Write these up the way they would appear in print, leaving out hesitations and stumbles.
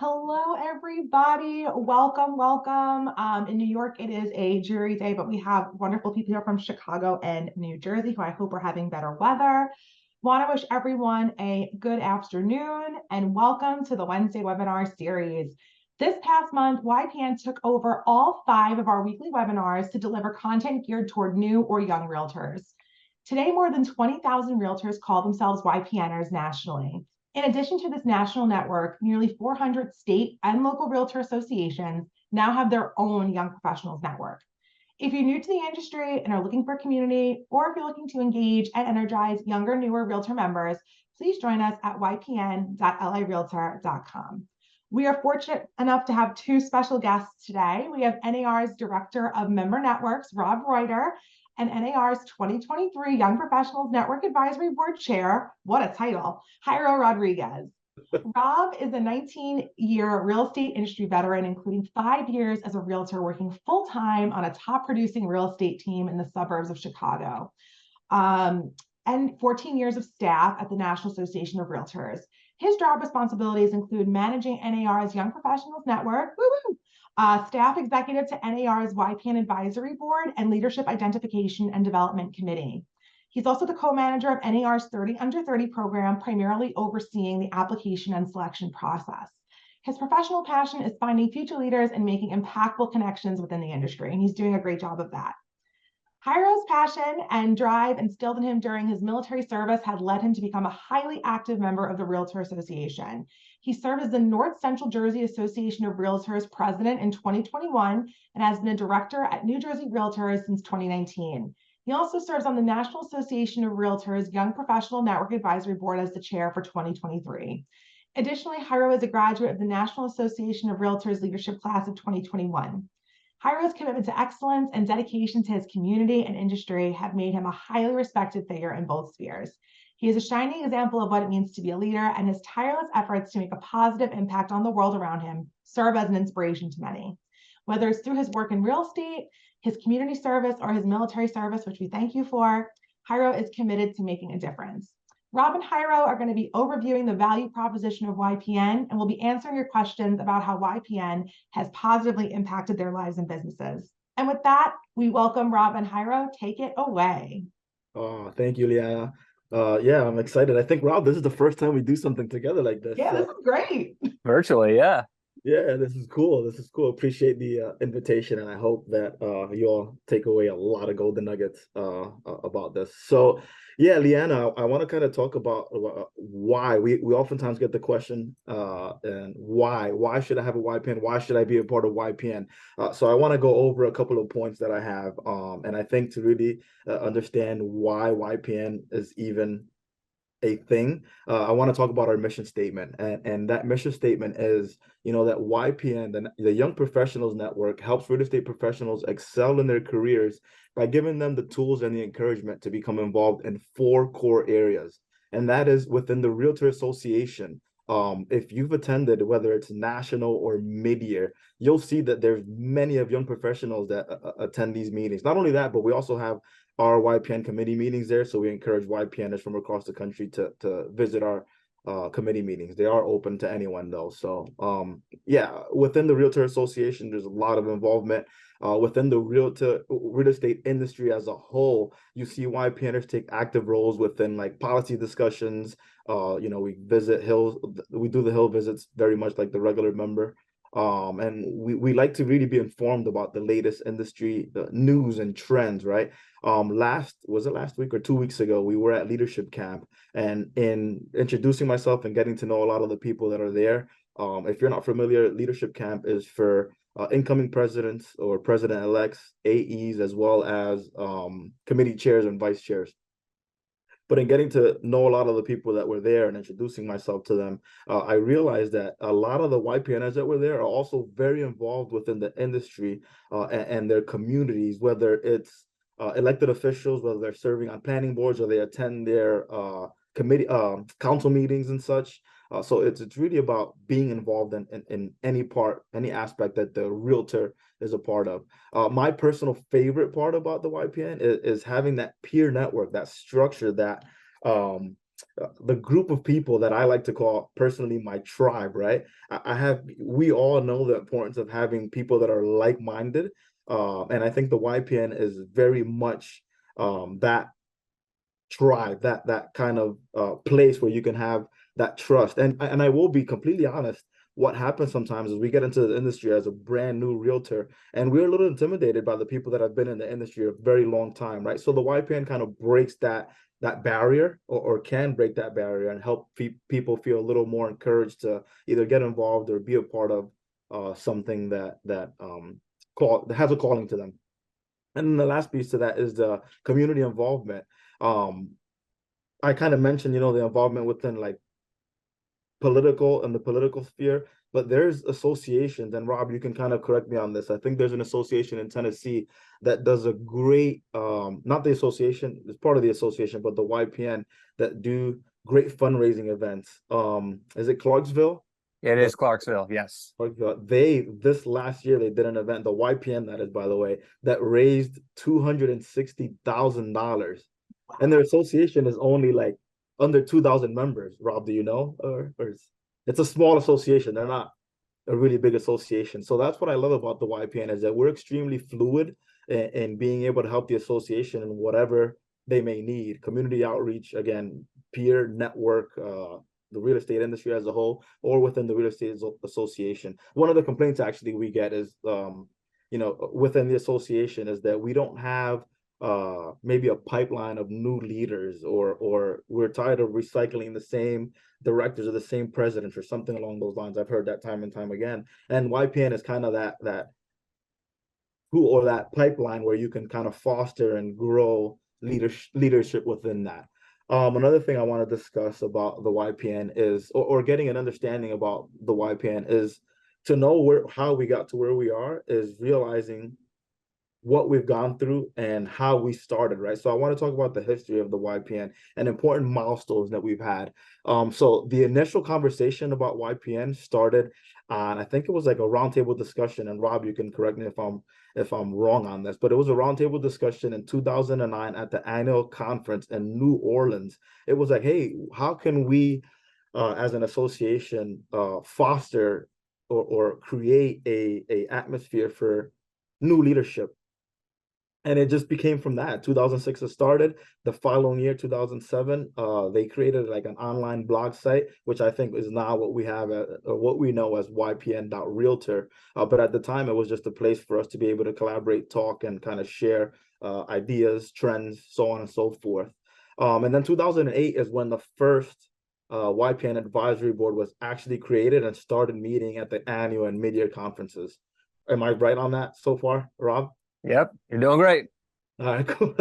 Hello, everybody. Welcome, welcome. In New York, it is a jury day, but we have wonderful people here from Chicago and New Jersey who I hope are having better weather. Want to wish everyone a good afternoon and welcome to the Wednesday webinar series. This past month, YPN took over all 5 of our weekly webinars to deliver content geared toward new or young realtors. Today, more than 20,000 realtors call themselves YPNers nationally. In addition to this national network, nearly 400 state and local realtor associations now have their own young professionals network. If you're new to the industry and are looking for a community, or if you're looking to engage and energize younger, newer realtor members, please join us at ypn.lirealtor.com. We are fortunate enough to have 2 special guests today. We have NAR's Director of Member Networks, Rob Reuter, and NAR's 2023 Young Professionals Network Advisory Board Chair, what a title, Jairo Rodriguez. Rob is a 19-year real estate industry veteran, including 5 years as a realtor working full-time on a top-producing real estate team in the suburbs of Chicago, and 14 years of staff at the National Association of Realtors. His job responsibilities include managing NAR's Young Professionals Network, staff executive to NAR's YPN Advisory Board and Leadership Identification and Development Committee. He's also the co-manager of NAR's 30 Under 30 program, primarily overseeing the application and selection process. His professional passion is finding future leaders and making impactful connections within the industry, and he's doing a great job of that. Jairo's passion and drive instilled in him during his military service had led him to become a highly active member of the Realtor Association. He served as the North Central Jersey Association of Realtors president in 2021 and has been a director at New Jersey Realtors since 2019. He also serves on the National Association of Realtors Young Professional Network Advisory Board as the chair for 2023. Additionally, Jairo is a graduate of the National Association of Realtors Leadership Class of 2021. Jairo's commitment to excellence and dedication to his community and industry have made him a highly respected figure in both spheres. He is a shining example of what it means to be a leader, and his tireless efforts to make a positive impact on the world around him serve as an inspiration to many. Whether it's through his work in real estate, his community service, or his military service, which we thank you for, Jairo is committed to making a difference. Rob and Jairo are going to be overviewing the value proposition of YPN, and we'll be answering your questions about how YPN has positively impacted their lives and businesses. And with that, we welcome Rob and Jairo. Take it away. Oh, thank you, Liana. Yeah, I'm excited. I think, Rob, this is the first time we do something together like this. Yeah, this is great. Virtually, yeah. Yeah, this is cool. This is cool. Appreciate the invitation, and I hope that you all take away a lot of golden nuggets about this. So, yeah, Liana, I want to kind of talk about why we oftentimes get the question, and why should I have a YPN? Why should I be a part of YPN? So I want to go over a couple of points that I have, and I think to really understand why YPN is even a thing, I want to talk about our mission statement, and that mission statement is, that YPN, the Young Professionals Network, helps real estate professionals excel in their careers by giving them the tools and the encouragement to become involved in 4 core areas, and that is within the Realtor Association. If you've attended, whether it's national or mid-year, you'll see that there's many of young professionals that attend these meetings. Not only that, but we also have our YPN committee meetings there. So we encourage YPNers from across the country to visit our committee meetings. They are open to anyone though. So yeah, within the Realtor Association, there's a lot of involvement. Within the real estate industry as a whole, you see YPNers take active roles within like policy discussions. We visit Hills, we do the Hill visits very much like the regular member. And we like to really be informed about the latest industry news and trends, right? Last week or 2 weeks ago, we were at leadership camp, and in introducing myself and getting to know a lot of the people that are there. If you're not familiar, leadership camp is for incoming presidents or president-elects, AEs, as well as committee chairs and vice chairs. But in getting to know a lot of the people that were there and introducing myself to them, I realized that a lot of the YPNers that were there are also very involved within the industry and their communities, whether it's elected officials, whether they're serving on planning boards or they attend their committee council meetings and such. So it's really about being involved in any aspect that the realtor is a part of. My personal favorite part about the YPN is having that peer network, that structure that the group of people that I like to call personally my tribe, right? We all know the importance of having people that are like-minded. And I think the YPN is very much that tribe, that kind of place where you can have that trust. And I will be completely honest, what happens sometimes is we get into the industry as a brand new realtor, and we're a little intimidated by the people that have been in the industry a very long time, right? So the YPN kind of breaks that barrier, or can break that barrier, and help people feel a little more encouraged to either get involved or be a part of something that has a calling to them. And then the last piece to that is the community involvement. Um, I kind of mentioned, the involvement within like the political sphere, but there's associations, and Rob, you can kind of correct me on this. I think there's an association in Tennessee that does a great, not the association, it's part of the association, but the YPN, that do great fundraising events. Is it Clarksville? It is Clarksville, yes. This last year they did an event, the YPN that is, by the way, that raised $260,000, and their association is only like under 2,000 members. Rob, do you know? Or it's a small association. They're not a really big association. So that's what I love about the YPN, is that we're extremely fluid in being able to help the association in whatever they may need. Community outreach, again, peer network, the real estate industry as a whole, or within the real estate association. One of the complaints actually we get is, within the association, is that we don't have maybe a pipeline of new leaders, or we're tired of recycling the same directors or the same presidents or something along those lines. I've heard that time and time again. And YPN is kind of that pipeline where you can kind of foster and grow leadership within that. Another thing I want to discuss about the YPN is, or getting an understanding about the YPN, is to know how we got to where we are, is realizing what we've gone through and how we started, right? So I want to talk about the history of the YPN and important milestones that we've had. So the initial conversation about YPN started on, I think it was like a roundtable discussion, and Rob, you can correct me if I'm wrong on this, but it was a roundtable discussion in 2009 at the annual conference in New Orleans. It was like, hey, how can we, as an association, foster or create a atmosphere for new leadership? And it just became from that. 2006 it started. The following year, 2007, they created like an online blog site, which I think is now what we have or what we know as YPN.realtor. But at the time, it was just a place for us to be able to collaborate, talk, and kind of share ideas, trends, so on and so forth. And then 2008 is when the first YPN advisory board was actually created and started meeting at the annual and mid-year conferences. Am I right on that so far, Rob? Yep, you're doing great. All right, cool.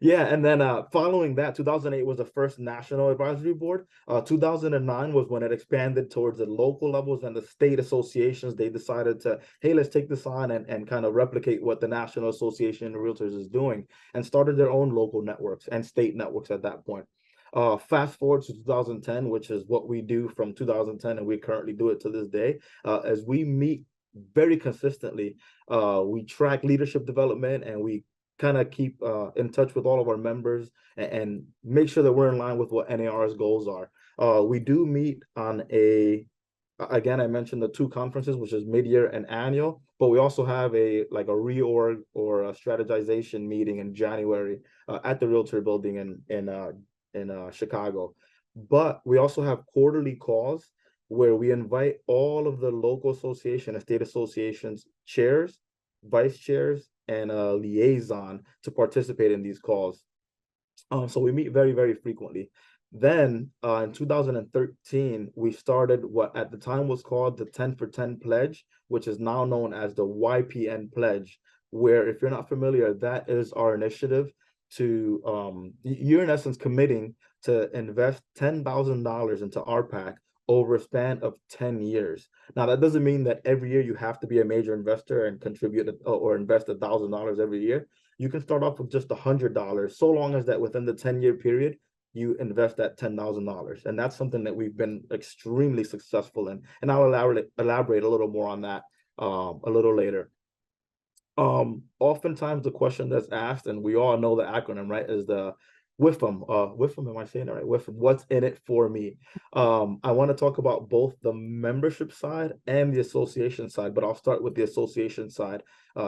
Yeah, and then following that, 2008 was the first national advisory board. 2009 was when it expanded towards the local levels and the state associations. They decided to, hey, let's take this on and kind of replicate what the National Association of Realtors is doing, and started their own local networks and state networks at that point. Fast forward to 2010, which is what we do from 2010, and we currently do it to this day, as we meet very consistently. We track leadership development, and we kind of keep in touch with all of our members and make sure that we're in line with what NAR's goals are. We do meet on again, I mentioned the two conferences, which is mid-year and annual, but we also have a reorg or a strategization meeting in January at the Realtor Building in Chicago. But we also have quarterly calls where we invite all of the local association and state associations chairs, vice chairs, and a liaison to participate in these calls. So we meet very, very frequently. Then in 2013, we started what at the time was called the 10 for 10 Pledge, which is now known as the YPN Pledge, where, if you're not familiar, that is our initiative to, you're in essence committing to invest $10,000 into RPAC over a span of 10 years. Now, that doesn't mean that every year you have to be a major investor and contribute or invest $1,000 every year. You can start off with just $100, so long as that within the 10-year period, you invest that $10,000. And that's something that we've been extremely successful in. And I'll elaborate a little more on that a little later. Oftentimes the question that's asked, and we all know the acronym, right, is the am I saying it right? With what's in it for me. I want to talk about both the membership side and the association side, but I'll start with the association side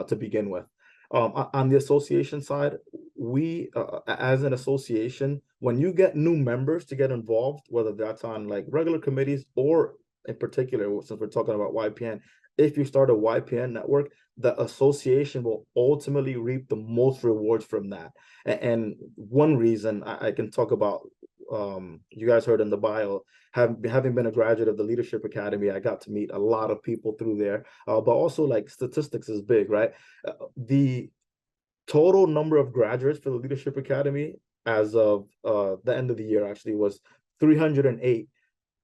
to begin with. On the association side, we as an association, when you get new members to get involved, whether that's on like regular committees or in particular, since we're talking about YPN, if you start a YPN network, the association will ultimately reap the most rewards from that. And one reason I can talk about, you guys heard in the bio, having been a graduate of the Leadership Academy, I got to meet a lot of people through there. But also like statistics is big, right? The total number of graduates for the Leadership Academy as of the end of the year actually was 308,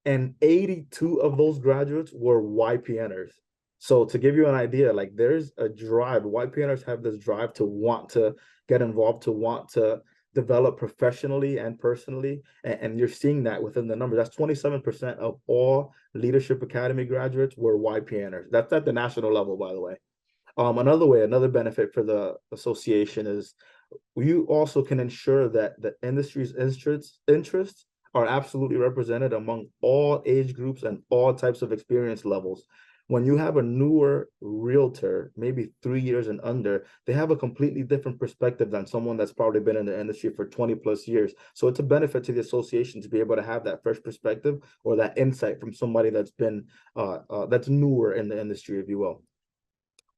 and 82 of those graduates were YPNers. So to give you an idea, like there's a drive, YPNers have this drive to want to get involved, to want to develop professionally and personally. And you're seeing that within the numbers. That's 27% of all Leadership Academy graduates were YPNers. That's at the national level, by the way. Another benefit for the association is you also can ensure that the industry's interests are absolutely represented among all age groups and all types of experience levels. When you have a newer realtor, maybe 3 years and under, they have a completely different perspective than someone that's probably been in the industry for 20 plus years. So it's a benefit to the association to be able to have that fresh perspective or that insight from somebody that's been that's newer in the industry, if you will.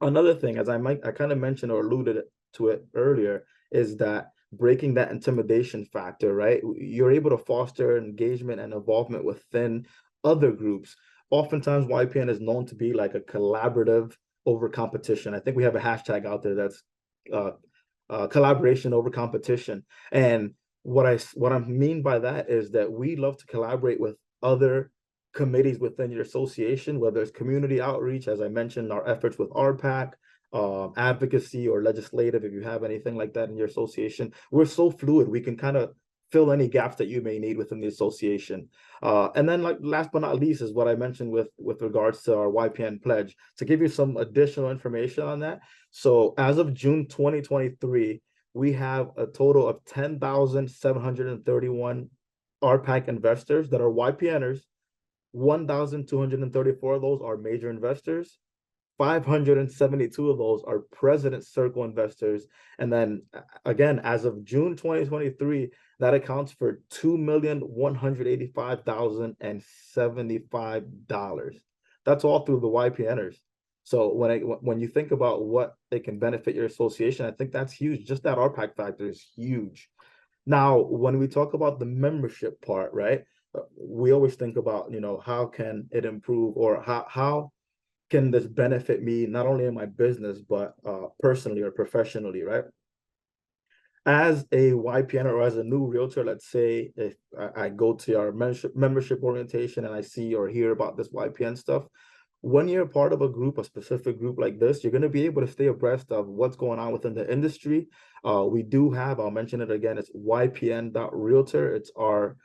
Another thing, as I kind of mentioned or alluded to it earlier, is that breaking that intimidation factor, right? You're able to foster engagement and involvement within other groups. Oftentimes, YPN is known to be like a collaborative over competition. I think we have a hashtag out there that's collaboration over competition. And what I mean by that is that we love to collaborate with other committees within your association, whether it's community outreach, as I mentioned, our efforts with RPAC, advocacy or legislative, if you have anything like that in your association. We're so fluid, we can kind of fill any gaps that you may need within the association. And then like last but not least is what I mentioned with regards to our YPN pledge. To give you some additional information on that, so as of June 2023, we have a total of 10,731 RPAC investors that are YPNers. 1,234 of those are major investors. 572 of those are President Circle investors. And then again, as of June 2023, that accounts for $2,185,075. That's all through the YPNers. So when you think about what it can benefit your association, I think that's huge. Just that RPAC factor is huge. Now, when we talk about the membership part, right? We always think about, how can it improve, or how can this benefit me not only in my business, but personally or professionally, right? As a YPN or as a new realtor, let's say if I go to our membership orientation and I see or hear about this YPN stuff, when you're part of a group, a specific group like this, you're going to be able to stay abreast of what's going on within the industry. We do have, I'll mention it again, it's ypn.realtor. It's our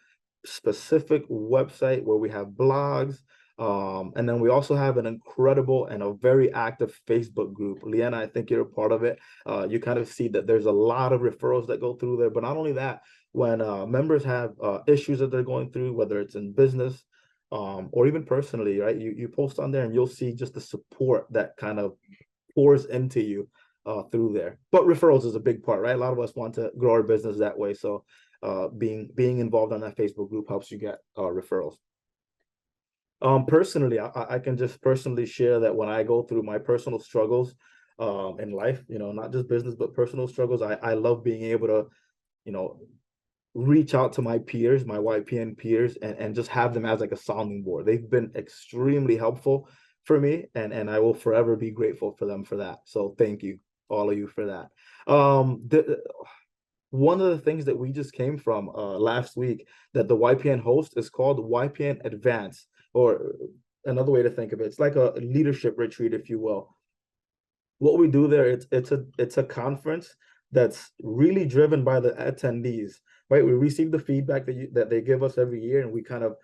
specific website where we have blogs. And then we also have an incredible and a very active Facebook group. Leanna, I think you're a part of it. You kind of see that there's a lot of referrals that go through there. But not only that, when members have issues that they're going through, whether it's in business or even personally, right? You post on there and you'll see just the support that kind of pours into you through there. But referrals is a big part, right? A lot of us want to grow our business that way. So being involved on that Facebook group helps you get referrals. Personally, I can just personally share that when I go through my personal struggles in life, not just business, but personal struggles, I love being able to, reach out to my peers, my YPN peers, and just have them as like a sounding board. They've been extremely helpful for me, and I will forever be grateful for them for that. So thank you, all of you, for that. One of the things that we just came from last week that the YPN host is called YPN Advance, or another way to think of it, it's like a leadership retreat, if you will. What we do there, it's a conference that's really driven by the attendees, right? We receive the feedback that they give us every year, and we kind of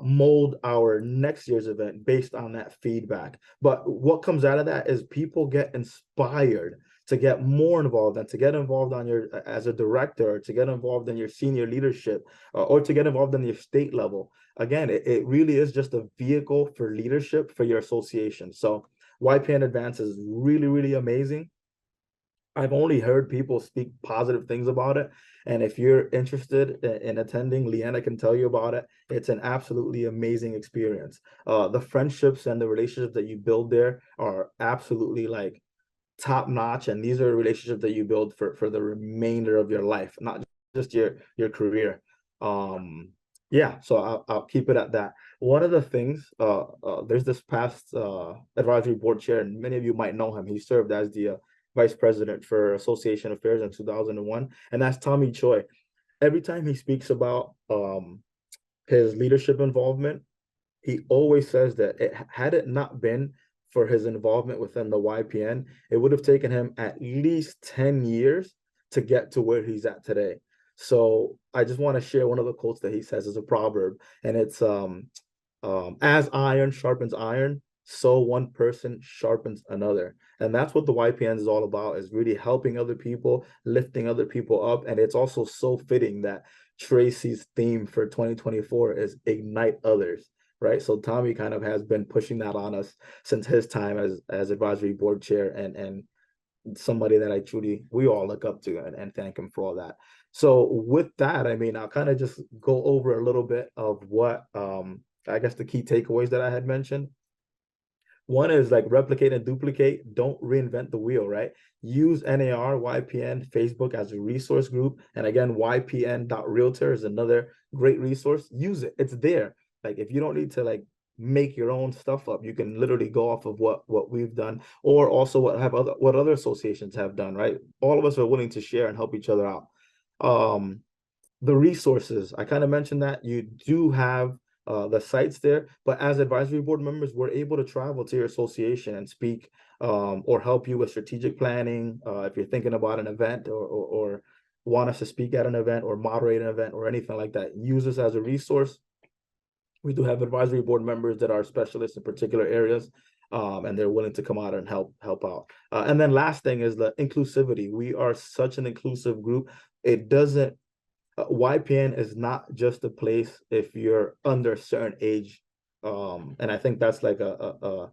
mold our next year's event based on that feedback. But what comes out of that is people get inspired to get more involved and to get involved on your as a director, or to get involved in your senior leadership, or to get involved in your state level. Again, it really is just a vehicle for leadership for your association. So YPN Advance is really, really amazing. I've only heard people speak positive things about it. And if you're interested in attending, Leanna can tell you about it. It's an absolutely amazing experience. The friendships and the relationships that you build there are absolutely like top notch. And these are relationships that you build for the remainder of your life, not just your career. Yeah, so I'll keep it at that. One of the things, there's this past advisory board chair, and many of you might know him. He served as the vice president for Association Affairs in 2001, and that's Tommy Choi. Every time he speaks about his leadership involvement, he always says that had it not been for his involvement within the YPN, it would have taken him at least 10 years to get to where he's at today. So I just want to share one of the quotes that he says as a proverb, and it's as iron sharpens iron, so one person sharpens another. And that's what the YPN is all about, is really helping other people, lifting other people up. And it's also so fitting that Tracy's theme for 2024 is ignite others, right? So Tommy kind of has been pushing that on us since his time as advisory board chair, and somebody that we all look up to, and thank him for all that. So with that, I mean, I'll kind of just go over a little bit of what I guess the key takeaways that I had mentioned. One is like replicate and duplicate. Don't reinvent the wheel, right? Use NAR, YPN, Facebook as a resource group. And again, ypn.realtor is another great resource. Use it. It's there. Like if you don't need to like make your own stuff up, you can literally go off of what we've done, or also what other associations have done, right? All of us are willing to share and help each other out. The resources, I kind of mentioned that you do have the sites there, but as advisory board members, we're able to travel to your association and speak or help you with strategic planning. If you're thinking about an event or want us to speak at an event or moderate an event or anything like that, use us as a resource. We do have advisory board members that are specialists in particular areas, and they're willing to come out and help out. And then last thing is the inclusivity. We are such an inclusive group. It doesn't YPN is not just a place if you're under a certain age, and I think that's like a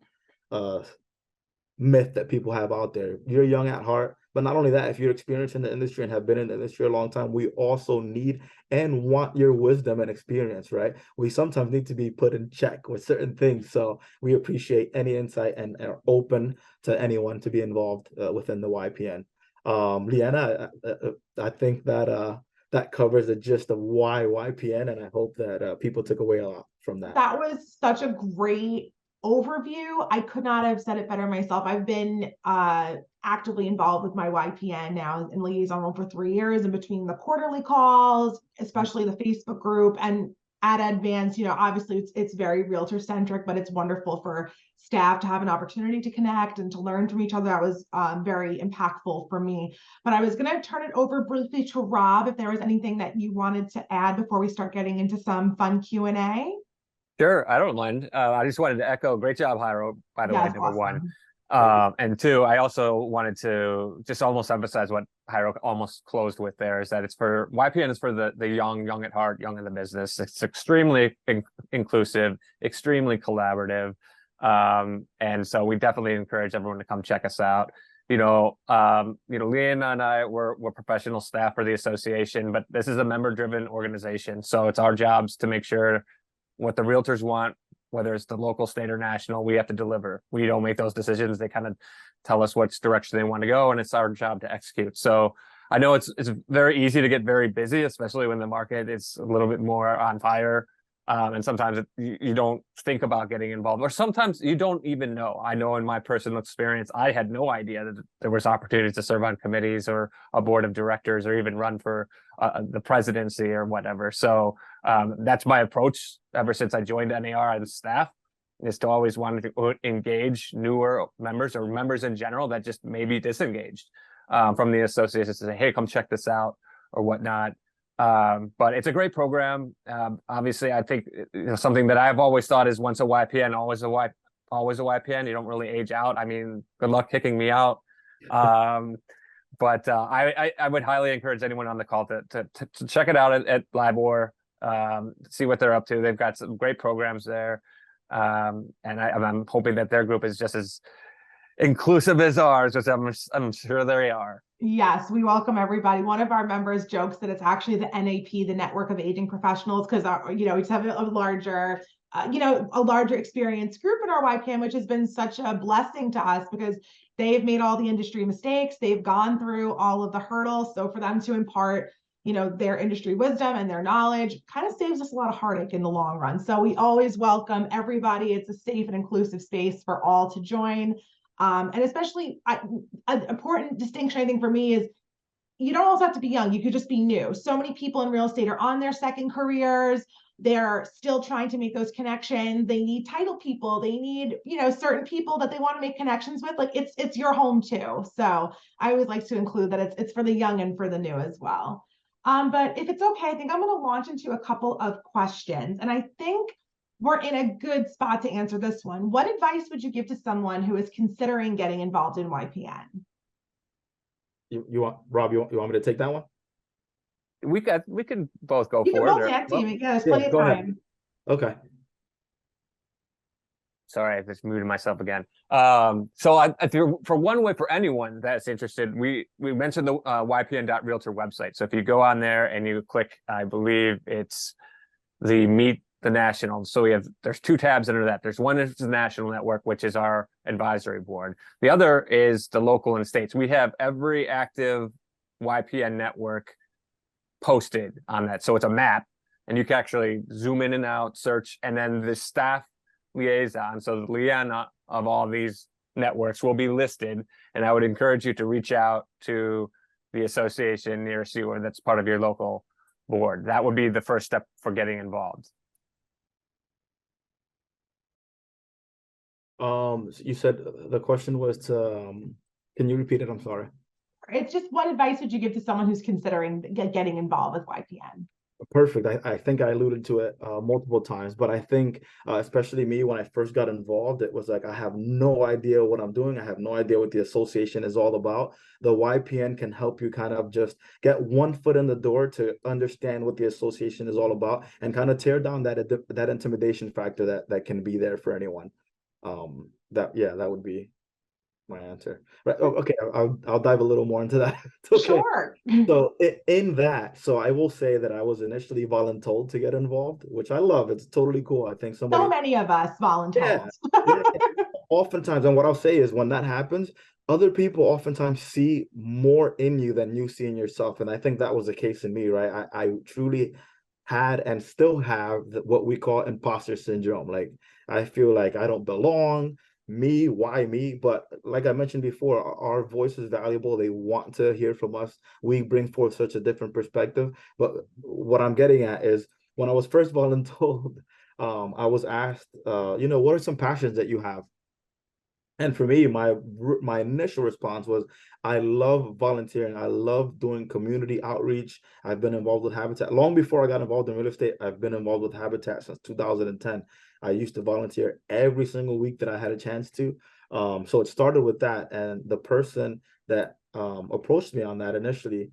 myth that people have out there. You're young at heart, but not only that, if you're experienced in the industry and have been in the industry a long time, we also need and want your wisdom and experience, right? We sometimes need to be put in check with certain things, so we appreciate any insight and are open to anyone to be involved within the YPN. Leanna, I think that that covers the gist of why YPN, and I hope that people took away a lot from that. That was such a great overview. I could not have said it better myself. I've been actively involved with my YPN now in liaison role for 3 years, in between the quarterly calls, especially the Facebook group, and at Advance, you know, obviously it's very realtor centric, but it's wonderful for staff to have an opportunity to connect and to learn from each other. That was very impactful for me. But I was going to turn it over briefly to Rob if there was anything that you wanted to add before we start getting into some fun Q&A. Sure, I don't mind. I just wanted to echo, great job, Jairo, by the way, number Awesome. one. And two, I also wanted to just almost emphasize what Jairo almost closed with there, is that it's for YPN is for the young at heart, young in the business. It's extremely inclusive, extremely collaborative. And so we definitely encourage everyone to come check us out. Leanna and I we're professional staff for the association, but this is a member-driven organization. So it's our jobs to make sure what the realtors want, whether it's the local, state, or national, we have to deliver. We don't make those decisions. They kind of tell us which direction they want to go, and it's our job to execute. So I know it's very easy to get very busy, especially when the market is a little bit more on fire. And sometimes you don't think about getting involved, or sometimes you don't even know. I know in my personal experience, I had no idea that there was opportunities to serve on committees or a board of directors, or even run for the presidency or whatever. So that's my approach ever since I joined NAR and staff, is to always want to engage newer members or members in general that just may be disengaged from the association, to say, hey, come check this out or whatnot. But it's a great program. Obviously, I think something that I've always thought is once a YPN, always a YPN. You don't really age out. I mean, good luck kicking me out But I would highly encourage anyone on the call to check it out at LIBOR, see what they're up to. They've got some great programs there. And I'm hoping that their group is just as inclusive as ours, which I'm sure they are. Yes, we welcome everybody. One of our members jokes that it's actually the NAP, the Network of Aging Professionals, because we just have a larger, a larger experienced group in our YPN, which has been such a blessing to us because they've made all the industry mistakes. They've gone through all of the hurdles. So for them to impart, their industry wisdom and their knowledge kind of saves us a lot of heartache in the long run. So we always welcome everybody. It's a safe and inclusive space for all to join. And especially an important distinction, I think, for me is you don't also have to be young. You could just be new. So many people in real estate are on their second careers. They're still trying to make those connections. They need title people. They need, certain people that they want to make connections with. Like it's your home too. So I always like to include that it's for the young and for the new as well. But if it's okay, I think I'm going to launch into a couple of questions. And I think we're in a good spot to answer this one. What advice would you give to someone who is considering getting involved in YPN? You want, Rob, you want me to take that one? We can both go You can for it. both tag team it. Yeah, there's plenty of go ahead. time. Okay. Sorry, I just muted myself again. So I for one way, for anyone that's interested, we mentioned the YPN.realtor website. So if you go on there and you click, I believe it's the Meet the National. So there's two tabs under that. There's one is the National Network, which is our advisory board. The other is the local and states. We have every active YPN network posted on that. So it's a map and you can actually zoom in and out, search, and then the staff liaison. So the liaison of all these networks will be listed. And I would encourage you to reach out to the association near you, or that's part of your local board. That would be the first step for getting involved. You said the question was to, can you repeat it? I'm sorry. It's just what advice would you give to someone who's considering getting involved with YPN? Perfect. I think I alluded to it multiple times, but I think especially me, when I first got involved, it was like, I have no idea what I'm doing. I have no idea what the association is all about. The YPN can help you kind of just get one foot in the door to understand what the association is all about and kind of tear down that intimidation factor that can be there for anyone. That would be my answer. Right. Oh, okay. I'll dive a little more into that. Okay. Sure. So in that, so I will say that I was initially voluntold to get involved, which I love. It's totally cool. I think somebody. So many of us volunteered. Yeah. Oftentimes, and what I'll say is when that happens, other people oftentimes see more in you than you see in yourself. And I think that was the case in me, right? I truly had and still have what we call imposter syndrome. Like, I feel like I don't belong. Me, why me? But like I mentioned before, our voice is valuable. They want to hear from us. We bring forth such a different perspective. But what I'm getting at is when I was first voluntold, I was asked, what are some passions that you have? And for me, my initial response was, I love volunteering. I love doing community outreach. I've been involved with Habitat. Long before I got involved in real estate, I've been involved with Habitat since 2010. I used to volunteer every single week that I had a chance to. So it started with that. And the person that approached me on that initially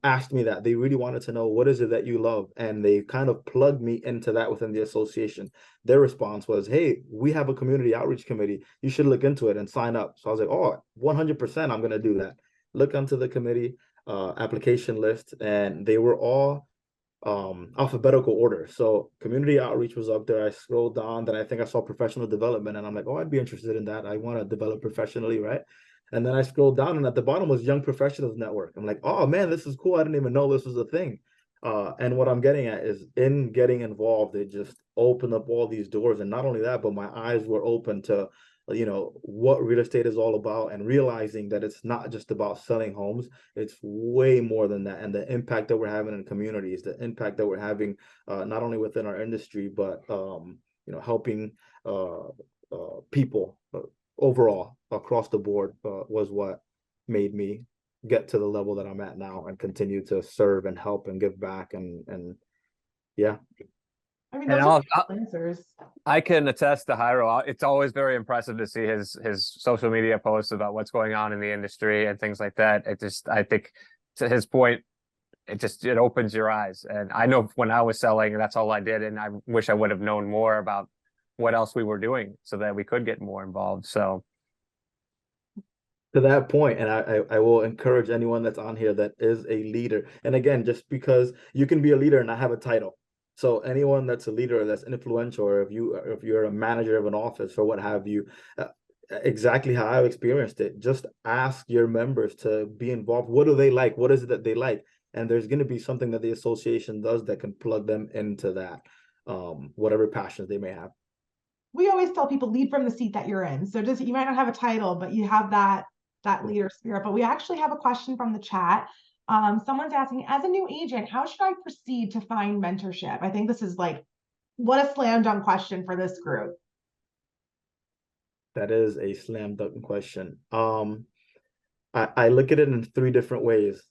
asked me that. They really wanted to know, what is it that you love? And they kind of plugged me into that within the association. Their response was, hey, we have a community outreach committee. You should look into it and sign up. So I was like, oh, 100%, I'm going to do that. Look into the committee application list, and they were all alphabetical order. So community outreach was up there. I scrolled down, then I think I saw professional development, and I'm like, oh, I'd be interested in that. I want to develop professionally, right? And then I scrolled down, and at the bottom was Young Professionals Network. I'm like, oh man, this is cool. I didn't even know this was a thing. And what I'm getting at is, in getting involved, it just opened up all these doors. And not only that, but my eyes were open to, what real estate is all about, and realizing that it's not just about selling homes. It's way more than that. And the impact that we're having in communities, the impact that we're having not only within our industry, but helping people overall across the board was what made me get to the level that I'm at now and continue to serve and help and give back and yeah. I mean, those are answers. I can attest to Jairo. It's always very impressive to see his social media posts about what's going on in the industry and things like that. I think to his point, it opens your eyes. And I know when I was selling, that's all I did. And I wish I would have known more about what else we were doing so that we could get more involved. So to that point, and I will encourage anyone that's on here that is a leader. And again, just because you can be a leader and not have a title. So anyone that's a leader, that's influential, or if you're a manager of an office or what have you, exactly how I've experienced it. Just ask your members to be involved. What do they like? What is it that they like? And there's going to be something that the association does that can plug them into that, whatever passions they may have. We always tell people lead from the seat that you're in. So just, you might not have a title, but you have that leader spirit. But we actually have a question from the chat. Someone's asking, as a new agent, how should I proceed to find mentorship? I think this is like, what a slam dunk question for this group. That is a slam dunk question. I look at it in three different ways.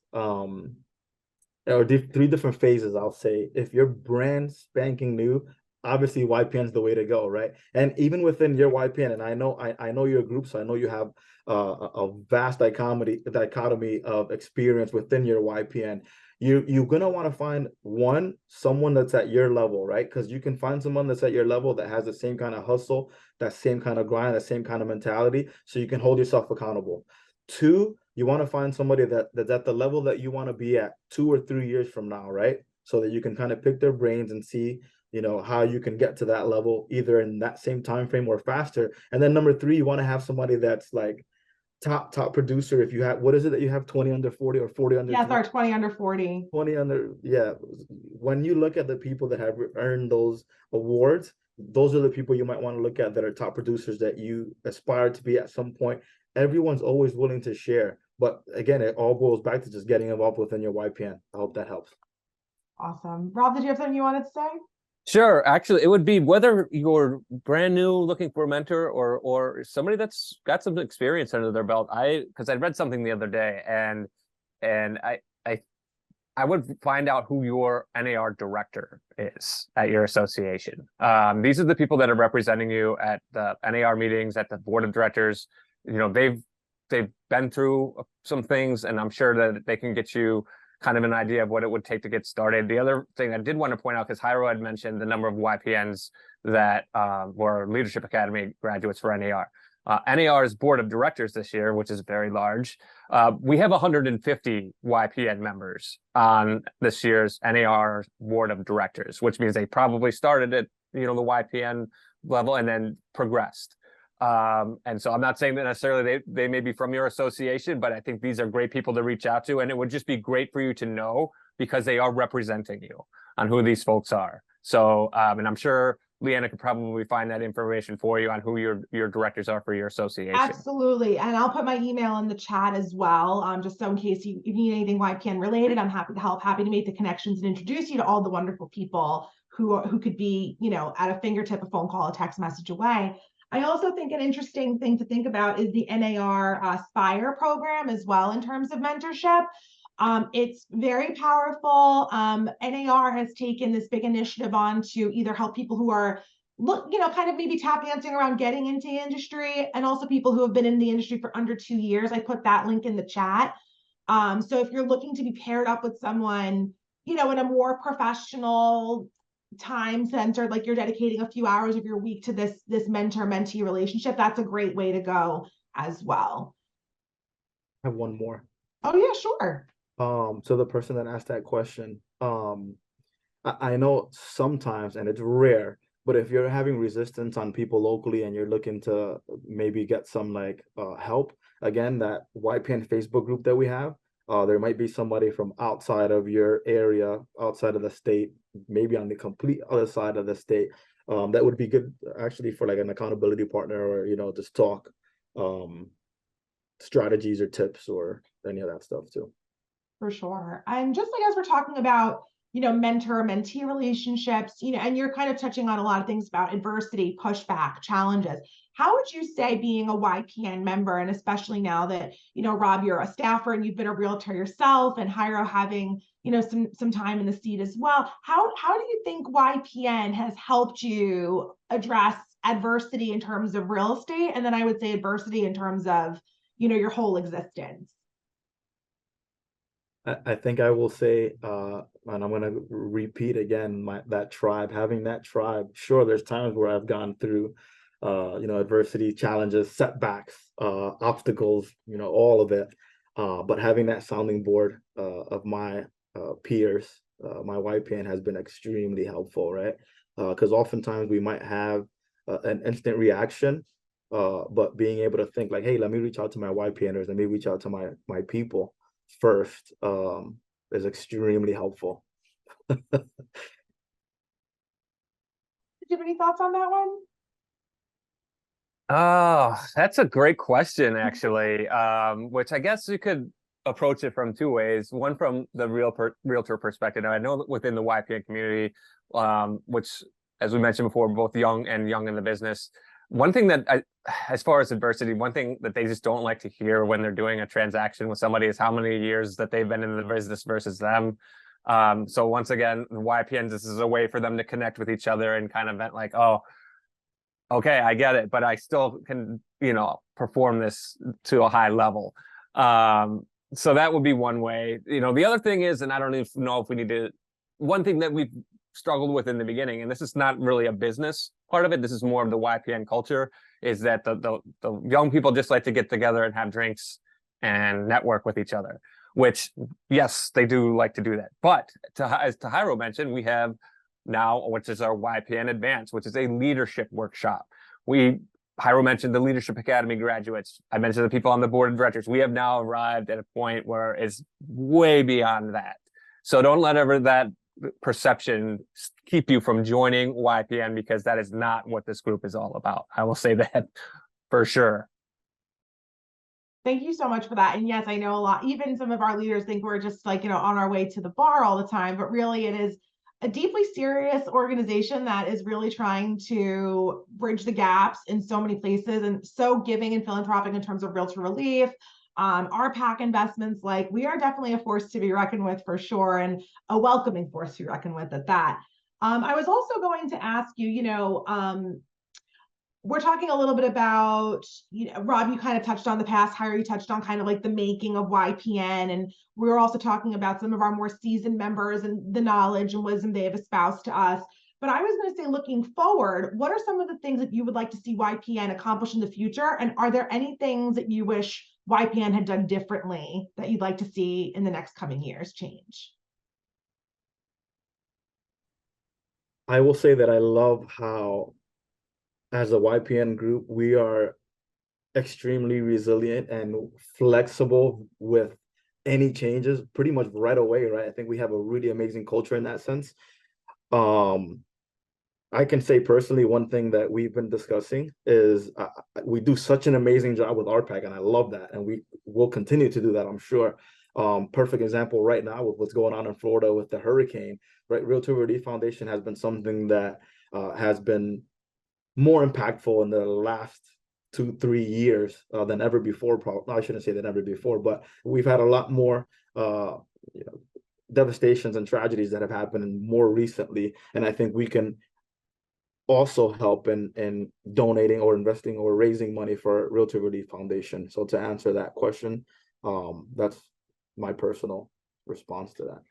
Or three different phases, I'll say. If you're brand spanking new, obviously YPN is the way to go, right? And even within your YPN, and I know your group, so I know you have a vast dichotomy of experience within your YPN. You're gonna want to find someone that's at your level, right? Because you can find someone that's at your level that has the same kind of hustle, that same kind of grind, that same kind of mentality, so you can hold yourself accountable. Two, you want to find somebody that's at the level that you want to be at 2 or 3 years from now, right? So that you can kind of pick their brains and see, how you can get to that level either in that same time frame or faster. And then number three, you want to have somebody that's like top producer. If you have, what is it that you have, 20 under 40 or 40 under? Yes, our 20 under 40. 20 under, yeah. When you look at the people that have earned those awards, those are the people you might want to look at that are top producers that you aspire to be at some point. Everyone's always willing to share. But again, it all boils back to just getting involved within your YPN. I hope that helps. Awesome. Rob, did you have something you wanted to say? sure, actually, it would be whether you're brand new looking for a mentor or somebody that's got some experience under their belt. Because I read something the other day, and I would find out who your NAR director is at your association. These are the people that are representing you at the NAR meetings, at the board of directors. They've been through some things, and I'm sure that they can get you kind of an idea of what it would take to get started. The other thing I did want to point out, because Jairo had mentioned the number of YPNs that were Leadership Academy graduates for NAR. NAR's board of directors this year, which is very large, we have 150 YPN members on this year's NAR board of directors, which means they probably started at the YPN level and then progressed. And so I'm not saying that necessarily they may be from your association, but I think these are great people to reach out to, and it would just be great for you to know because they are representing you on who these folks are. So, and I'm sure Leanna could probably find that information for you on who your directors are for your association. Absolutely. And I'll put my email in the chat as well, just so in case you need anything YPN related, I'm happy to help, happy to make the connections and introduce you to all the wonderful people who could be, at a fingertip, a phone call, a text message away. I also think an interesting thing to think about is the NAR Aspire program as well in terms of mentorship. It's very powerful. NAR has taken this big initiative on to either help people who are kind of maybe tap dancing around getting into the industry, and also people who have been in the industry for under 2 years. I put that link in the chat. So if you're looking to be paired up with someone, in a more professional, time-centered, like you're dedicating a few hours of your week to this mentor-mentee relationship, that's a great way to go as well. I have one more. Oh yeah, sure. So the person that asked that question, I know sometimes, and it's rare, but if you're having resistance on people locally and you're looking to maybe get some help, again, that YPN Facebook group that we have, there might be somebody from outside of your area, outside of the state, maybe on the complete other side of the state. That would be good actually for an accountability partner, or just talk strategies or tips or any of that stuff too. For sure. And just as we're talking about, mentor-mentee relationships, and you're kind of touching on a lot of things about adversity, pushback, challenges. How would you say being a YPN member, and especially now that, Rob, you're a staffer and you've been a realtor yourself, and Jairo having, some time in the seat as well, how do you think YPN has helped you address adversity in terms of real estate, and then I would say adversity in terms of, your whole existence? I think I will say, and I'm going to repeat again, having that tribe. Sure, there's times where I've gone through, adversity, challenges, setbacks, obstacles, all of it. But having that sounding board of my peers, my YPN has been extremely helpful, right? Because oftentimes we might have an instant reaction, but being able to think like, hey, let me reach out to my YPNers, let me reach out to my people first is extremely helpful. Did you have any thoughts on that one? Oh, that's a great question, actually. Which I guess you could approach it from two ways. One from the realtor perspective. Now, I know that within the YPN community, which, as we mentioned before, both young in the business. One thing that as far as adversity, one thing that they just don't like to hear when they're doing a transaction with somebody is how many years that they've been in the business versus them. So once again, the YPNs, this is a way for them to connect with each other and kind of vent like, oh, okay, I get it, but I still can, perform this to a high level. So that would be one way. The other thing is, and I don't even know if we need to, one thing that we've struggled with in the beginning, and this is not really a business part of it, this is more of the YPN culture, is that the young people just like to get together and have drinks and network with each other, which, yes, they do like to do that. But as Jairo mentioned, we have now, which is our YPN Advance, which is a leadership workshop. Jairo mentioned the Leadership Academy graduates. I mentioned the people on the board of directors. We have now arrived at a point where it's way beyond that. So don't let that perception keep you from joining YPN, because that is not what this group is all about. I will say that for sure. Thank you so much for that. And yes, I know a lot, even some of our leaders think we're just like, on our way to the bar all the time, but really it is a deeply serious organization that is really trying to bridge the gaps in so many places, and so giving and philanthropic in terms of realtor relief, RPAC investments. Like, we are definitely a force to be reckoned with for sure, and a welcoming force to be reckoned with at that. I was also going to ask you, we're talking a little bit about, Rob, you kind of touched on the past, Jairo, you touched on kind of like the making of YPN, and we were also talking about some of our more seasoned members and the knowledge and wisdom they have espoused to us. But I was going to say, looking forward, what are some of the things that you would like to see YPN accomplish in the future? And are there any things that you wish YPN had done differently that you'd like to see in the next coming years change? I will say that I love how, as a YPN group, we are extremely resilient and flexible with any changes pretty much right away, right? I think we have a really amazing culture in that sense. I can say personally, one thing that we've been discussing is we do such an amazing job with RPAC, and I love that, and we will continue to do that, I'm sure. Perfect example right now with what's going on in Florida with the hurricane, right? Realtor Relief Foundation has been something that has been more impactful in the last 2-3 years than ever before. I shouldn't say than ever before, but we've had a lot more devastations and tragedies that have happened more recently, and I think we can also help in donating or investing or raising money for Realtor Relief Foundation. So to answer that question, that's my personal response to that.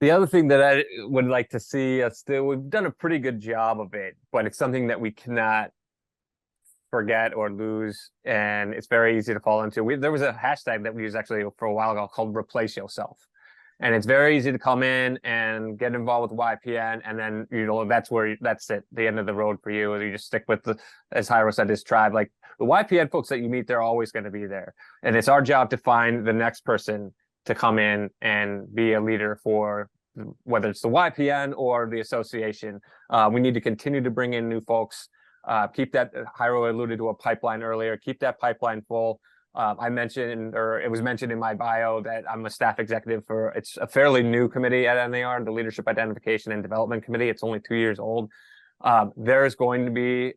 The other thing that I would like to see us do, we've done a pretty good job of it, but it's something that we cannot forget or lose, and it's very easy to fall into. There was a hashtag that we used actually for a while ago called "Replace Yourself," and it's very easy to come in and get involved with YPN, and then that's it, the end of the road for you. You just stick with as Jairo said, this tribe. Like, the YPN folks that you meet, they're always going to be there, and it's our job to find the next person to come in and be a leader for whether it's the YPN or the association. We need to continue to bring in new folks. Keep that, Jairo alluded to a pipeline earlier, keep that pipeline full. I mentioned, or it was mentioned in my bio, that I'm a staff executive it's a fairly new committee at NAR, the Leadership Identification and Development Committee. It's only 2 years old. There's going to be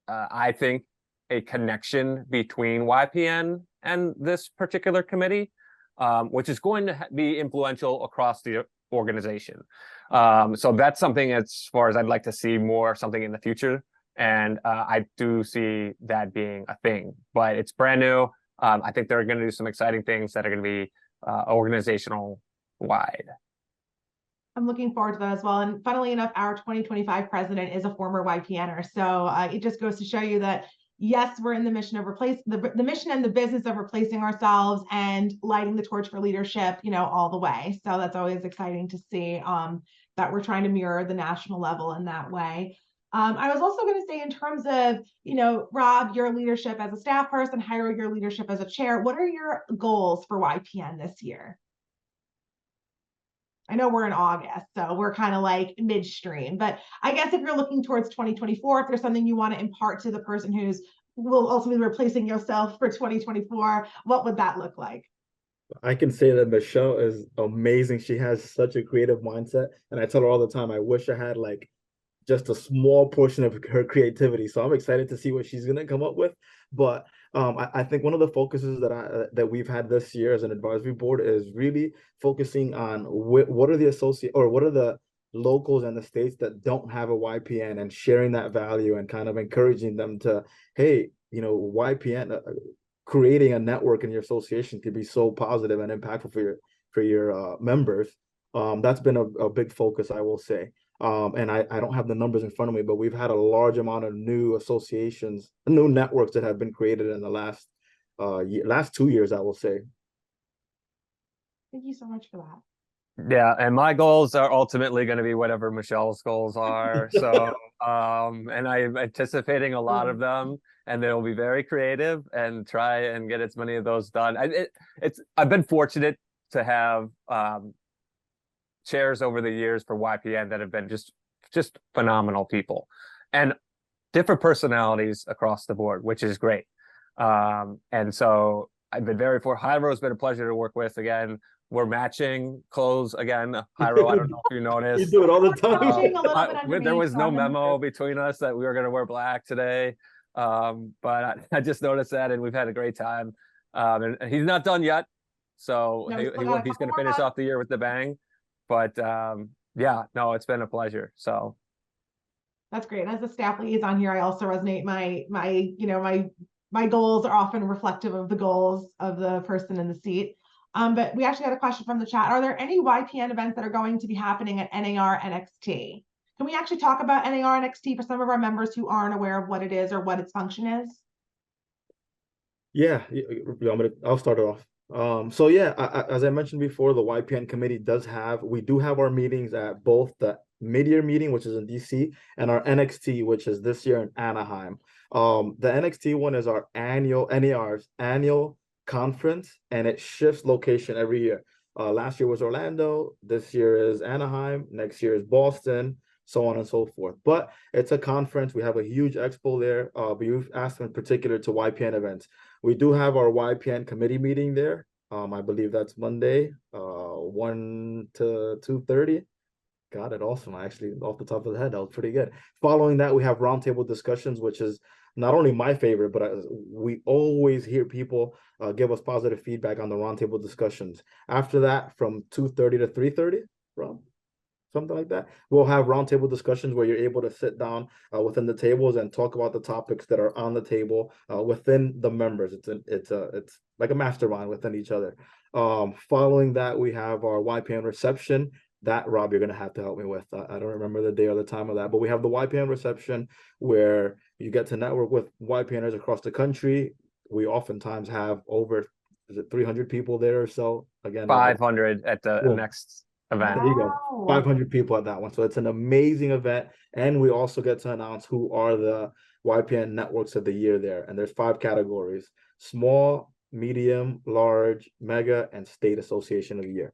I think, a connection between YPN and this particular committee, which is going to be influential across the organization. So that's something, as far as I'd like to see more something in the future. And I do see that being a thing, but it's brand new. I think they're going to do some exciting things that are going to be organizational wide. I'm looking forward to that as well. And funnily enough, our 2025 president is a former YPNer. So it just goes to show you that, yes, we're in the mission of the mission and the business of replacing ourselves and lighting the torch for leadership, all the way. So that's always exciting to see that we're trying to mirror the national level in that way. I was also going to say, in terms of, Rob, your leadership as a staff person, Jairo, your leadership as a chair, what are your goals for YPN this year? I know we're in August, so we're kind of like midstream, but I guess if you're looking towards 2024, if there's something you want to impart to the person will also be replacing yourself for 2024, what would that look like? I can say that Michelle is amazing. She has such a creative mindset. And I tell her all the time, I wish I had like just a small portion of her creativity. So I'm excited to see what she's going to come up with. But I think one of the focuses that we've had this year as an advisory board is really focusing on what are the locals and the states that don't have a YPN, and sharing that value and kind of encouraging them to, hey, YPN, creating a network in your association could be so positive and impactful for your members. That's been a big focus, I will say. And I don't have the numbers in front of me, but we've had a large amount of new associations, new networks that have been created in the last 2 years, I will say. Thank you so much for that. Yeah, and my goals are ultimately going to be whatever Michelle's goals are. So, and I'm anticipating a lot of them, and they'll be very creative and try and get as many of those done. I've been fortunate to have chairs over the years for YPN that have been just phenomenal people, and different personalities across the board, which is great. And so I've been very Jairo has been a pleasure to work with. Again, we're matching clothes again. Jairo, I don't know if you noticed. You do it all the time. There was no memo between us that we were going to wear black today. But I just noticed that, and we've had a great time. And he's not done yet. So he's going to finish off the year with the bang. But yeah, no, it's been a pleasure. So that's great. And as a staff liaison here, I also resonate. My goals are often reflective of the goals of the person in the seat. But we actually had a question from the chat. Are there any YPN events that are going to be happening at NAR NXT? Can we actually talk about NAR NXT for some of our members who aren't aware of what it is or what its function is? Yeah, I'll start it off. So yeah, as I mentioned before, the YPN committee we do have our meetings at both the mid-year meeting, which is in DC, and our NXT, which is this year in Anaheim. The NXT one is our NAR's annual conference, and it shifts location every year. Last year was Orlando, this year is Anaheim, next year is Boston, so on and so forth. But it's a conference. We have a huge expo there. But you've asked in particular to YPN events. We do have our YPN committee meeting there. I believe that's Monday, 1 to 2:30. Got it. Awesome. Actually, off the top of the head, that was pretty good. Following that, we have roundtable discussions, which is not only my favorite, but we always hear people give us positive feedback on the roundtable discussions. After that, from 2:30 to 3:30, Rob, something like that, we'll have roundtable discussions where you're able to sit down within the tables and talk about the topics that are on the table within the members. It's like a mastermind within each other. Following that, we have our YPN reception. That, Rob, you're going to have to help me with. I don't remember the day or the time of that, but we have the YPN reception where you get to network with YPNers across the country. We oftentimes have over, 300 people there or so? Again, 500 at the next event. There you go. 500 people at that one. So it's an amazing event. And we also get to announce who are the YPN networks of the year there. And there's 5 categories: small, medium, large, mega, and state association of the year.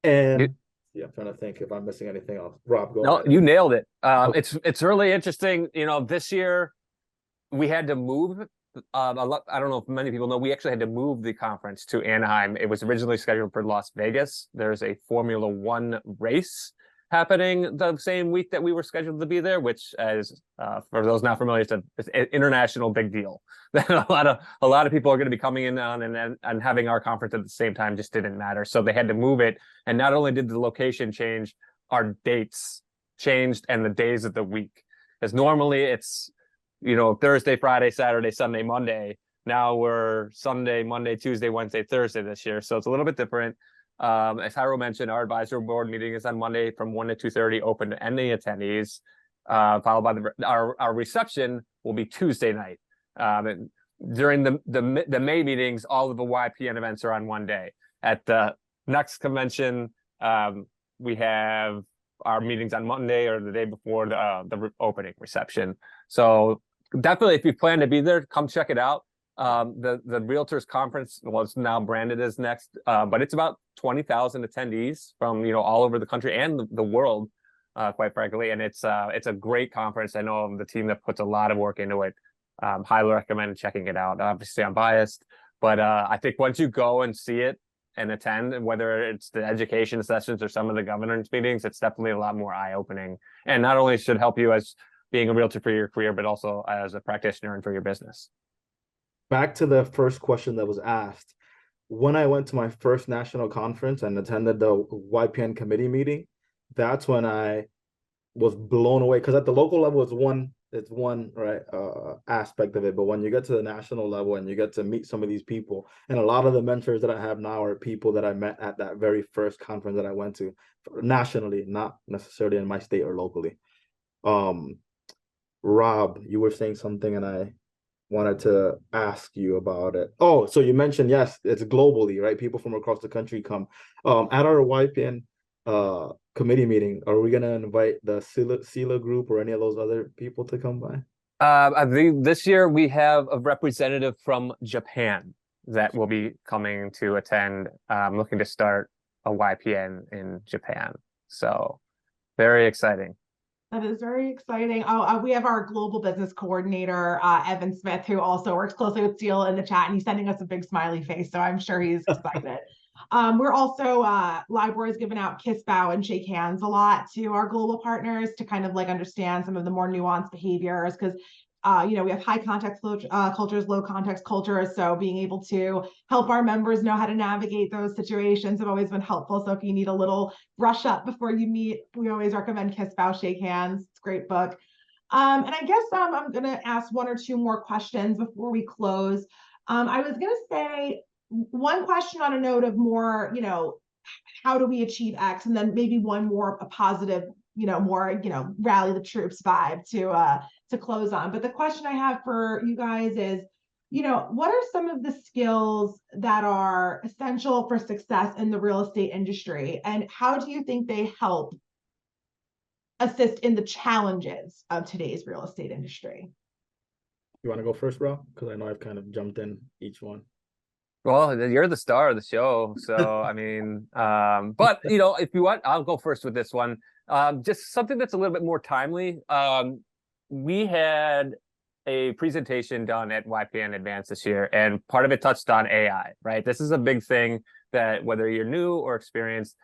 And yeah, I'm trying to think if I'm missing anything else. Rob, go ahead. You nailed it. It's really interesting. This year we had to move a lot. I don't know if many people know, we actually had to move the conference to Anaheim. It was originally scheduled for Las Vegas. There's a Formula One race happening the same week that we were scheduled to be there, which, as for those not familiar, it's an international big deal. That a lot of people are going to be coming in on and having our conference at the same time just didn't matter. So they had to move it. And not only did the location change, our dates changed and the days of the week. Because normally it's, Thursday, Friday, Saturday, Sunday, Monday. Now we're Sunday, Monday, Tuesday, Wednesday, Thursday this year. So it's a little bit different. As Hyro mentioned, our advisory board meeting is on Monday from 1 to 2:30, open to any attendees, followed by our reception will be Tuesday night. And during the May meetings, all of the YPN events are on one day. At the next convention, we have our meetings on Monday or the day before the opening reception. So definitely, if you plan to be there, come check it out. The Realtors Conference was now branded as Next, but it's about 20,000 attendees from all over the country and the world, quite frankly. And it's a great conference. I know the team that puts a lot of work into it. Highly recommend checking it out. Obviously, I'm biased, but I think once you go and see it and attend, and whether it's the education sessions or some of the governance meetings, it's definitely a lot more eye-opening. And not only should help you as being a realtor for your career, but also as a practitioner and for your business. Back to the first question that was asked. When I went to my first national conference and attended the YPN committee meeting, that's when I was blown away. Because at the local level, it's one right aspect of it, but when you get to the national level and you get to meet some of these people, and a lot of the mentors that I have now are people that I met at that very first conference that I went to nationally, not necessarily in my state or locally. Rob, you were saying something and I wanted to ask you about it. Oh, so you mentioned, yes, it's globally, right? People from across the country come. At our YPN committee meeting, are we going to invite the Sila group or any of those other people to come by? I think this year we have a representative from Japan that will be coming to attend. Looking to start a YPN in Japan. So very exciting. That is very exciting. We have our global business coordinator, Evan Smith, who also works closely with Steele in the chat, and he's sending us a big smiley face, so I'm sure he's excited. We're also, LIBOR has given out kiss, bow, and shake hands a lot to our global partners to kind of like understand some of the more nuanced behaviors, because we have high context cultures, low context cultures. So being able to help our members know how to navigate those situations have always been helpful. So if you need a little brush up before you meet, we always recommend Kiss, Bow, Shake Hands. It's a great book. And I guess I'm going to ask one or two more questions before we close. I was going to say one question on a note of more, how do we achieve X? And then maybe one more, a positive, more, rally the troops vibe to close on. But the question I have for you guys is, what are some of the skills that are essential for success in the real estate industry? And how do you think they help assist in the challenges of today's real estate industry? You want to go first, Rob? Because I know I've kind of jumped in each one. Well, you're the star of the show. So, I mean, but, if you want, I'll go first with this one. Just something that's a little bit more timely. We had a presentation done at YPN Advanced this year, and part of it touched on AI, right? This is a big thing that whether you're new or experienced,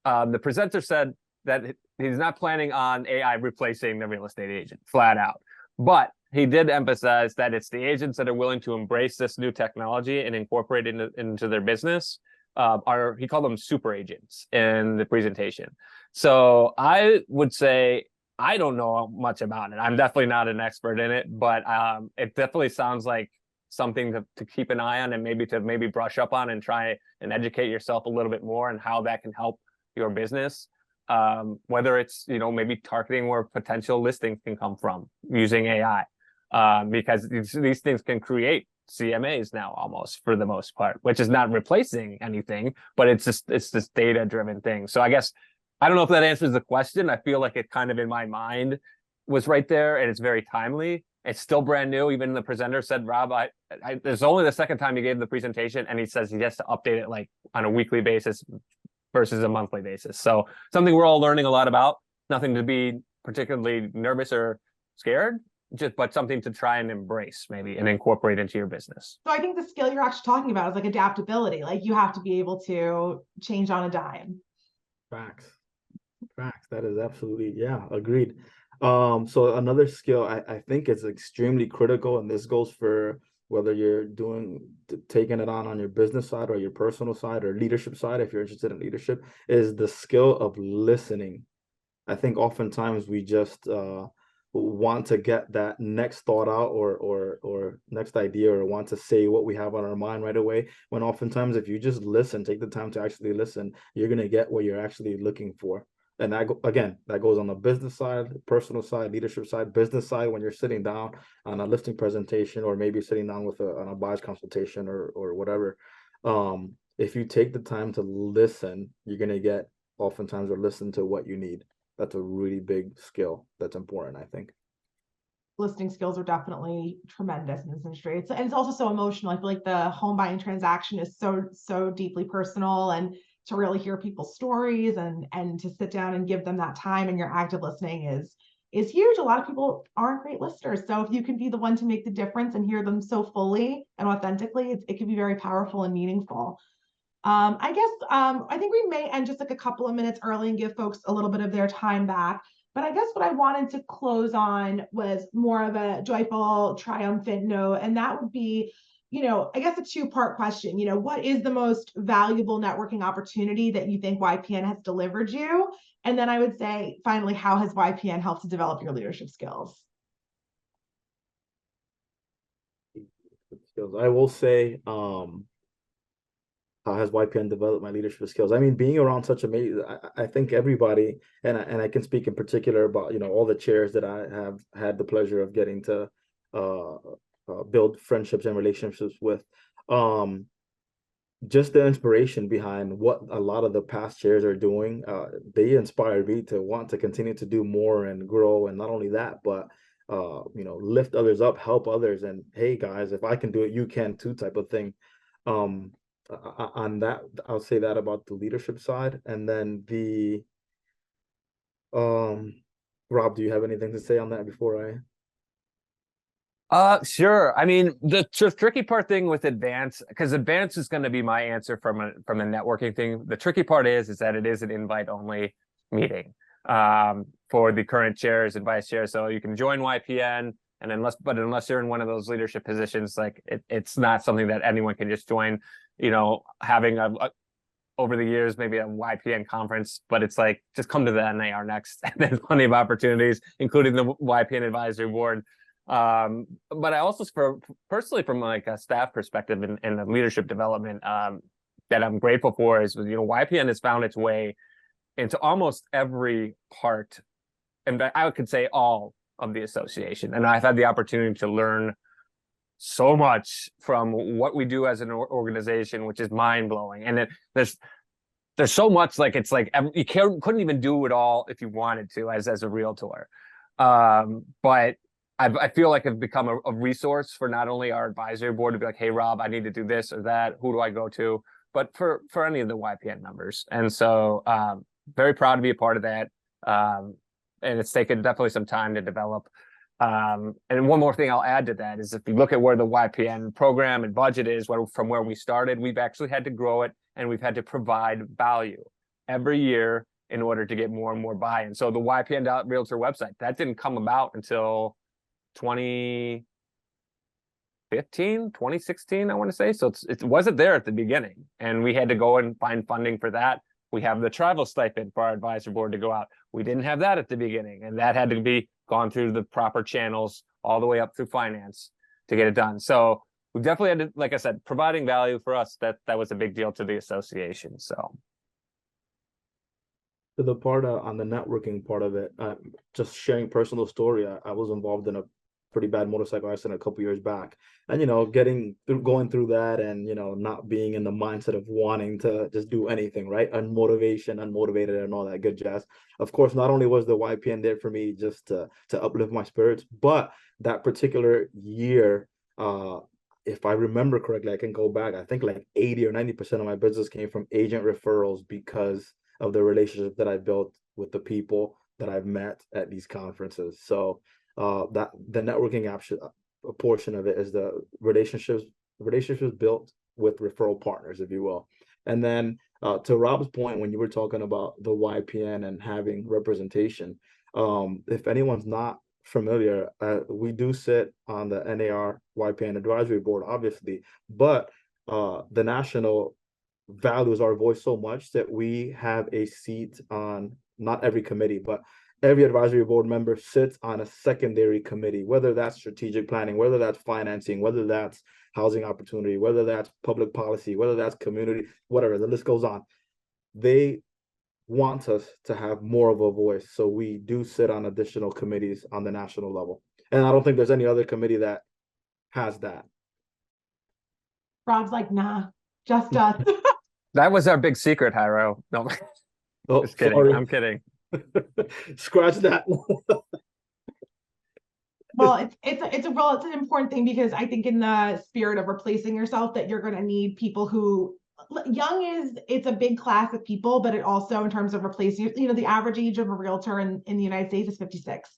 the presenter said that he's not planning on AI replacing the real estate agent, flat out. But he did emphasize that it's the agents that are willing to embrace this new technology and incorporate it into their business. He called them super agents in the presentation. So I would say, I don't know much about it. I'm definitely not an expert in it, but it definitely sounds like something to keep an eye on and maybe brush up on and try and educate yourself a little bit more on how that can help your business. Whether it's, maybe targeting where potential listings can come from using AI, because these things can create CMAs now almost for the most part, which is not replacing anything, but it's this data driven thing. So I guess, I don't know if that answers the question. I feel like it kind of in my mind was right there, and it's very timely. It's still brand new. Even the presenter said, Rob, it's only the second time he gave the presentation, and he says he has to update it like on a weekly basis versus a monthly basis. So something we're all learning a lot about. Nothing to be particularly nervous or scared, but something to try and embrace maybe and incorporate into your business. So I think the skill you're actually talking about is like adaptability. Like you have to be able to change on a dime. Facts. That is absolutely, yeah, agreed. So another skill I think is extremely critical, and this goes for whether you're taking it on your business side or your personal side or leadership side, if you're interested in leadership, is the skill of listening. I think oftentimes we just want to get that next thought out or next idea, or want to say what we have on our mind right away. When oftentimes, if you just listen, take the time to actually listen, you're gonna get what you're actually looking for. And again, that goes on the business side, personal side, leadership side, business side. When you're sitting down on a listing presentation, or maybe sitting down with an advice consultation or whatever, if you take the time to listen, you're gonna get oftentimes or listen to what you need. That's a really big skill that's important, I think. Listening skills are definitely tremendous in this industry. And it's also so emotional. I feel like the home buying transaction is so deeply personal, and to really hear people's stories and to sit down and give them that time, and your active listening is huge. A lot of people aren't great listeners. So if you can be the one to make the difference and hear them so fully and authentically, it can be very powerful and meaningful. I think we may end just like a couple of minutes early and give folks a little bit of their time back. But I guess what I wanted to close on was more of a joyful, triumphant note. And that would be, I guess a two-part question. What is the most valuable networking opportunity that you think YPN has delivered you? And then I would say, finally, how has YPN helped to develop your leadership skills? I will say, how has YPN developed my leadership skills? I mean, being around such amazing, I think everybody, and I can speak in particular about, all the chairs that I have had the pleasure of getting to build friendships and relationships with. Just the inspiration behind what a lot of the past chairs are doing, they inspired me to want to continue to do more and grow. And not only that, but lift others up, help others, and hey guys, if I can do it, you can too, type of thing. On that, I'll say that about the leadership side. And then Rob, do you have anything to say on that before Sure. I mean, the tricky part thing with advance, because advance is going to be my answer from a networking thing. The tricky part is that it is an invite only meeting for the current chairs and vice chairs. So you can join YPN, and unless you're in one of those leadership positions, like it's not something that anyone can just join. Having over the years, maybe a YPN conference, but it's like, just come to the NAR next. And there's plenty of opportunities, including the YPN advisory board. But I also, personally, from like a staff perspective and the leadership development, that I'm grateful for is, YPN has found its way into almost every part, and I could say all of the association. And I've had the opportunity to learn so much from what we do as an organization, which is mind blowing. And there's so much, like, it's like you couldn't even do it all if you wanted to as a realtor. But I feel like I've become a resource for not only our advisory board to be like, hey, Rob, I need to do this or that. Who do I go to? But for any of the YPN members. And so very proud to be a part of that. And it's taken definitely some time to develop. And one more thing I'll add to that is, if you look at where the YPN program and budget is from where we started, we've actually had to grow it, and we've had to provide value every year in order to get more and more buy-in. So the YPN.realtor website, that didn't come about until 2015, 2016, I want to say. So it wasn't there at the beginning, and we had to go and find funding for that. We have the travel stipend for our advisory board to go out. We didn't have that at the beginning, and that had to be gone through the proper channels all the way up through finance to get it done. So we definitely had to, like I said, providing value for us, that was a big deal to the association. So to the part on the networking part of it, just sharing personal story, I was involved in a pretty bad motorcycle accident a couple years back, and going through that, and not being in the mindset of wanting to just do anything, right? Unmotivated and all that good jazz. Of course, not only was the YPN there for me just to uplift my spirits, but that particular year, if I remember correctly, I can go back, I think like 80 or 90% of my business came from agent referrals, because of the relationship that I built with the people that I've met at these conferences. So that the networking a portion of it is the relationships built with referral partners, if you will. And then To Rob's point, when you were talking about the YPN and having representation, if anyone's not familiar, we do sit on the NAR YPN advisory board, obviously, but the national values our voice so much that we have a seat on not every committee, but every advisory board member sits on a secondary committee, whether that's strategic planning, whether that's financing, whether that's housing opportunity, whether that's public policy, whether that's community, whatever, the list goes on. They want us to have more of a voice. So we do sit on additional committees on the national level. And I don't think there's any other committee that has that. Rob's like, nah, just us. That was our big secret, Hyro. No, Oh, just kidding. sorry. I'm kidding. Scratch that. Well, it's an important thing, because I think in the spirit of replacing yourself, that you're going to need people who, it's a big class of people, but it also, in terms of replacing, the average age of a realtor in the United States is 56.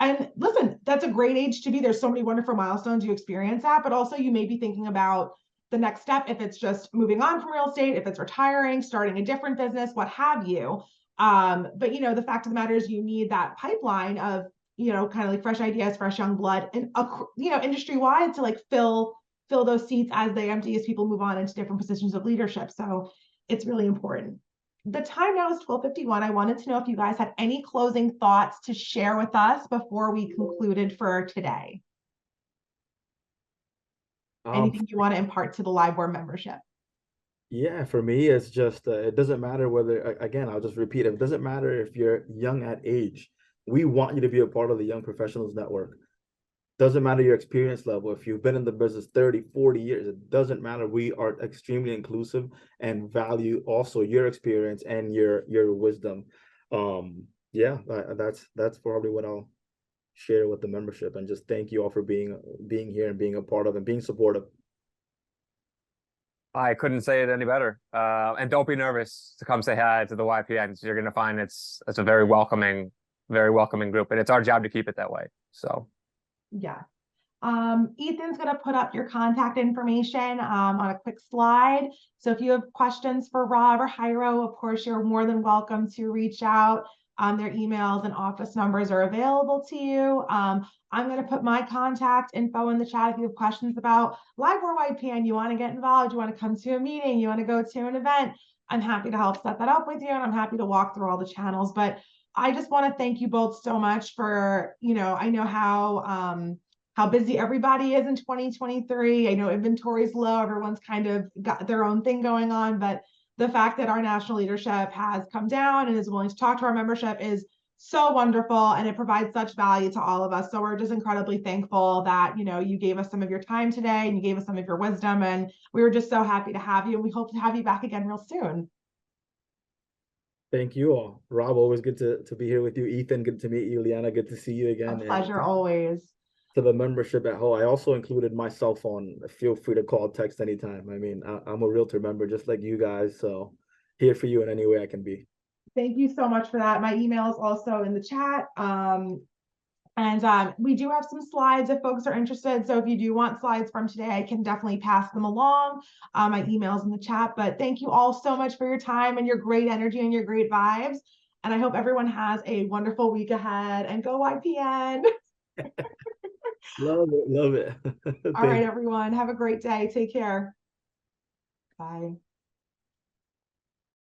And listen, that's a great age to be. There's so many wonderful milestones you experience that, but also you may be thinking about the next step, if it's just moving on from real estate, if it's retiring, starting a different business, what have you. But the fact of the matter is, you need that pipeline of, kind of like fresh ideas, fresh young blood, and industry wide, to like fill those seats as they empty, as people move on into different positions of leadership. So it's really important. The time now is 12:51. I wanted to know if you guys had any closing thoughts to share with us before we concluded for today. Anything you want to impart to the live board membership? Yeah, for me, it's just, it doesn't matter whether, again, I'll just repeat it doesn't matter if you're young at age. We want you to be a part of the Young Professionals Network. Doesn't matter your experience level. If you've been in the business 30, 40 years, it doesn't matter. We are extremely inclusive and value also your experience and your wisdom. Yeah, that's probably what I'll share with the membership, and just thank you all for being here and being a part of and being supportive. I couldn't say it any better. And don't be nervous to come say hi to the YPNs. You're going to find it's a very welcoming group, and it's our job to keep it that way. So. Yeah. Ethan's going to put up your contact information on a quick slide. So if you have questions for Rob or Hyro, of course, you're more than welcome to reach out. Their emails and office numbers are available to you. I'm going to put my contact info in the chat if you have questions about Live or YPN, you want to get involved, you want to come to a meeting, you want to go to an event. I'm happy to help set that up with you, and I'm happy to walk through all the channels. But I just want to thank you both so much for, I know how busy everybody is in 2023. I know inventory is low. Everyone's kind of got their own thing going on, but the fact that our national leadership has come down and is willing to talk to our membership is so wonderful, and it provides such value to all of us. So we're just incredibly thankful that, you gave us some of your time today, and you gave us some of your wisdom, and we were just so happy to have you, and we hope to have you back again real soon. Thank you all. Rob, always good to be here with you. Ethan, good to meet you. Liana, good to see you again. A pleasure always. To the membership at home, I also included my cell phone. Feel free to call, text anytime. I mean, I'm a realtor member just like you guys, so here for you in any way I can be. Thank you so much for that. My email is also in the chat. And we do have some slides if folks are interested. So if you do want slides from today, I can definitely pass them along. My email's in the chat. But thank you all so much for your time and your great energy and your great vibes. And I hope everyone has a wonderful week ahead, and go YPN. Love it. All right, everyone. Have a great day. Take care. Bye.